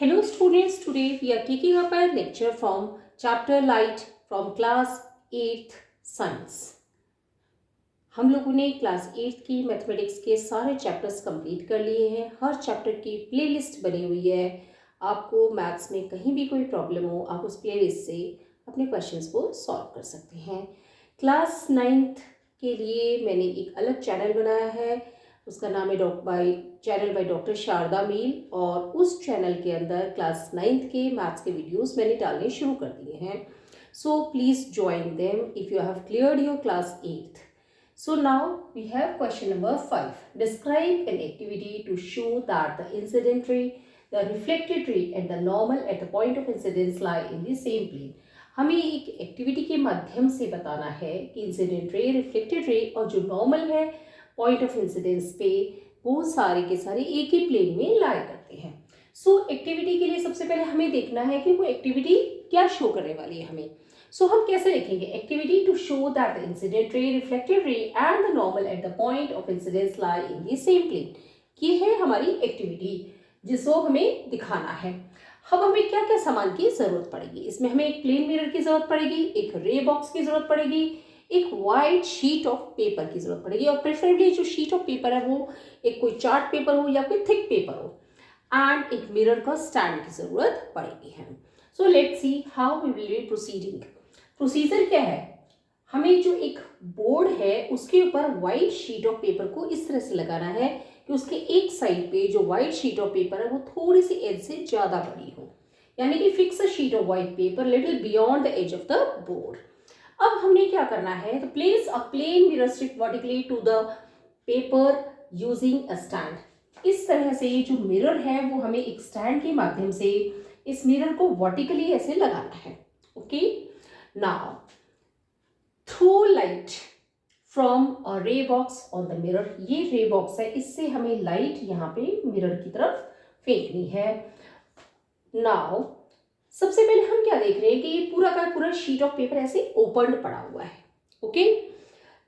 Hello students, today we are taking up a lecture from chapter Light from class 8th Science. हम लोगों ने class 8th की mathematics के सारे chapters complete कर लिए हैं। हर चैप्टर की प्लेलिस्ट बनी हुई है। आपको मैथ्स में कहीं भी कोई प्रॉब्लम हो, आप उस प्लेलिस्ट से अपने क्वेश्चंस को सॉल्व कर सकते हैं। क्लास 9th के लिए मैंने एक अलग चैनल बनाया है, उसका नाम है चैनल बाय डॉक्टर शारदा मील, और उस चैनल के अंदर क्लास 9th के मैथ्स के वीडियोस मैंने डालने शुरू कर दिए हैं। So please join them if you have cleared your class 8th. So now we have question number 5. Describe an activity to show that the incident ray, the reflected ray and the normal at the point of incidence lie in the same plane. हमें एक activity के माध्यम से बताना है कि incident ray, reflected रे और जो नॉर्मल है पॉइंट ऑफ इंसिडेंस पे, वो सारे के सारे एक ही प्लेन में लाई करते हैं। सो एक्टिविटी के लिए सबसे पहले हमें देखना है कि वो एक्टिविटी क्या शो करने वाली है हमें। सो हम कैसे लिखेंगे? Activity to show that the incident ray, reflected ray and the normal at the point of incidence lie in the same plane. ये है हमारी एक्टिविटी जिसको हमें दिखाना है। अब हमें क्या क्या सामान की जरूरत पड़ेगी? इसमें हमें एक प्लेन मिरर की जरूरत पड़ेगी, एक रे बॉक्स की जरूरत पड़ेगी, एक वाइट शीट ऑफ पेपर की जरूरत पड़ेगी, और प्रेफरेबली जो शीट ऑफ पेपर है वो एक कोई चार्ट पेपर हो या कोई थिक पेपर हो, एंड एक मिरर का स्टैंड की जरूरत पड़ेगी है। So let's see how we will be proceeding. Procedure क्या है? हमें जो एक बोर्ड है उसके ऊपर वाइट शीट ऑफ पेपर को इस तरह से लगाना है कि उसके एक साइड पे जो वाइट शीट ऑफ पेपर है वो थोड़ी सी एज से ज्यादा बड़ी हो, यानी कि fix a sheet of white paper little beyond the edge of the board. अब हमने क्या करना है? तो place a plane mirror strip vertically to the paper using a stand. इस तरह से ये जो मिरर है वो हमें एक स्टैंड के माध्यम से इस मिरर को वर्टिकली ऐसे लगाना है। Okay, now throw light from a ray box on the mirror. ये रे बॉक्स है, इससे हमें लाइट यहाँ पे मिरर की तरफ फेंकनी है। नाउ सबसे पहले हम क्या देख रहे हैं कि ये पूरा का पूरा शीट ऑफ पेपर ऐसे ओपन पड़ा हुआ है। ओके,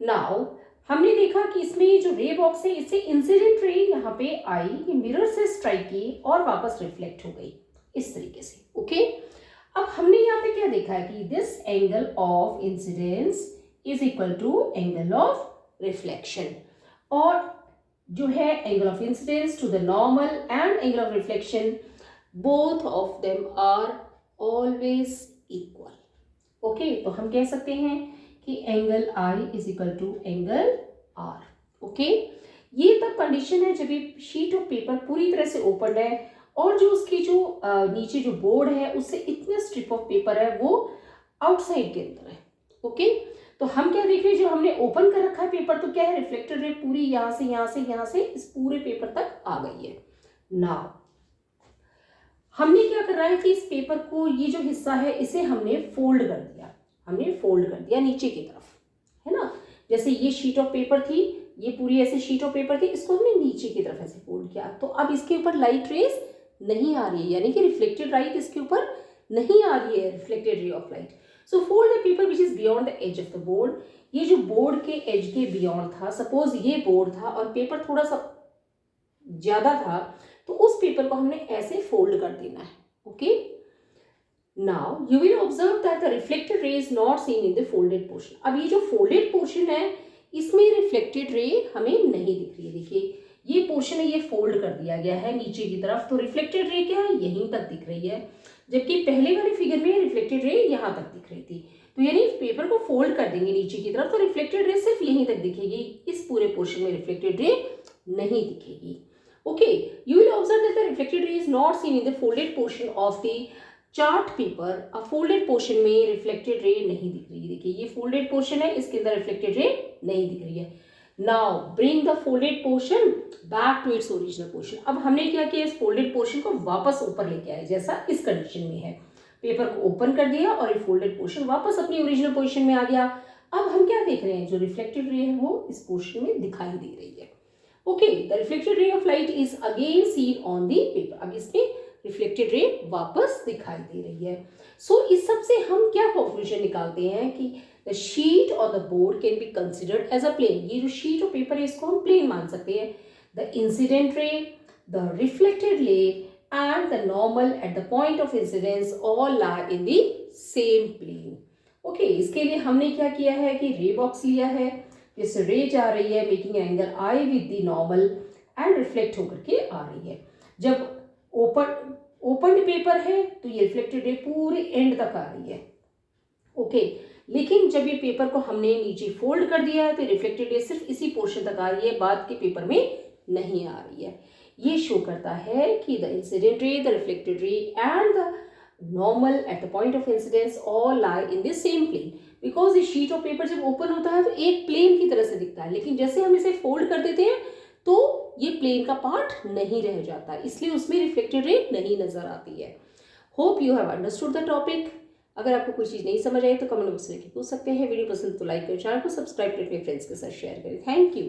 नाउ हमने देखा कि इसमें ये जो रे बॉक्स है इससे इंसिडेंट रे यहाँ पे आई, ये मिरर से स्ट्राइक की और वापस रिफ्लेक्ट हो गई इस तरीके से। ओके, अब हमने यहाँ पे क्या देखा है कि this angle of incidence is equal to angle of reflection, और जो है angle of incidence to the normal and angle of reflection, both of them are always equal. Okay, तो हम कह सकते हैं कि angle I is equal to angle R. Okay, ये तब कंडीशन है जब ये शीट ऑफ पेपर पूरी तरह से ओपन है और जो उसकी जो नीचे जो बोर्ड है उससे इतने स्ट्रिप ऑफ पेपर है वो आउटसाइड के अंदर है। ओके, तो हम क्या देख रहे हैं? जो हमने ओपन कर रखा है पेपर, तो क्या है? रिफ्लेक्टेड रे पूरी यहाँ से यहाँ से यहाँ से इस पूरे पेपर तक आ गई है। नाउ हमने क्या करना है कि इस पेपर को, ये जो हिस्सा है इसे हमने फोल्ड कर दिया, नीचे की तरफ, है ना। जैसे ये शीट ऑफ पेपर थी, ये पूरी ऐसे शीट ऑफ पेपर थी, इसको हमने नीचे की तरफ ऐसे फोल्ड किया, तो अब इसके ऊपर लाइट रेज नहीं आ रही है, यानी कि रिफ्लेक्टेड लाइट इसके ऊपर नहीं आ रही है, reflected ray of light. So fold the paper which is beyond the edge of the board. ये जो बोर्ड के एज के बियॉन्ड था, सपोज ये बोर्ड था और पेपर थोड़ा सा ज्यादा था, तो उस पेपर को हमने ऐसे फोल्ड कर देना है। Okay, now you will observe that the reflected रे is not seen in the folded portion. अब ये जो फोल्डेड पोर्शन है इसमें रिफ्लेक्टेड रे हमें नहीं दिख रही है। देखिए ये पोर्शन है, ये फोल्ड कर दिया गया है नीचे की तरफ, तो रिफ्लेक्टेड रे क्या है? यहीं तक दिख रही है, जबकि पहले वाले फिगर में रिफ्लेक्टेड रे यहाँ तक दिख रही थी। तो यानी पेपर को फोल्ड कर देंगे नीचे की तरफ तो रिफ्लेक्टेड रे सिर्फ यहीं तक दिखेगी, इस पूरे पोर्शन में रिफ्लेक्टेड रे नहीं दिखेगी। Okay, you will observe that the reflected ray is not seen in the folded portion of the chart paper. A folded portion में reflected ray नहीं दिख रही है। देखिए ये folded portion है, इसके अंदर reflected ray नहीं दिख रही है। Now bring the folded portion back to its original portion. अब हमने क्या किया? इस folded portion को वापस ऊपर लेके आए, जैसा इस कंडीशन में है। पेपर को ओपन कर दिया और ये folded portion वापस अपनी ओरिजिनल पोजिशन में आ गया। अब हम क्या देख रहे हैं? जो रिफ्लेक्टेड रे है वो इस पोर्शन में दिखाई दे रही है। Okay, the reflected ray of light is again seen on the paper. अब इसमें रिफ्लेक्टेड रे वापस दिखाई दे रही है। सो इस सब से हम क्या कंक्लूजन निकालते हैं कि the sheet on the board can be considered as a plane. ये जो शीट ऑफ पेपर है इसको हम प्लेन मान सकते हैं। The incident ray, the reflected रे and the normal at the point of incidence all lie in the same plane. Okay इसके लिए हमने क्या किया है कि रे बॉक्स लिया है, जिससे रे जा रही है making angle I with the normal and reflect होकर के आ रही है. जब ओपन पेपर है तो ये रिफ्लेक्टेड रे पूरे एंड तक आ रही है. ओके लेकिन जब ये पेपर को हमने नीचे फोल्ड कर दिया है तो रिफ्लेक्टेड रे सिर्फ इसी पोर्शन तक आ रही है, बाद के पेपर में नहीं आ रही है. ये शो करता है कि the incident ray, the reflected ray and the normal at the point of incidence all lie in the same plane. Because ये शीट ऑफ पेपर जब ओपन होता है तो एक प्लेन की तरह से दिखता है, लेकिन जैसे हम इसे फोल्ड कर देते हैं तो ये प्लेन का पार्ट नहीं रह जाता, इसलिए उसमें रिफ्लेक्टेड रे नहीं नजर आती है. Hope you have understood the topic. अगर आपको कोई चीज़ नहीं समझ आई तो कमेंट बॉक्स में लिख के पूछ सकते हैं. वीडियो पसंद तो लाइक करें, चैनल को सब्सक्राइब करके अपने फ्रेंड्स के साथ शेयर करें. Thank you.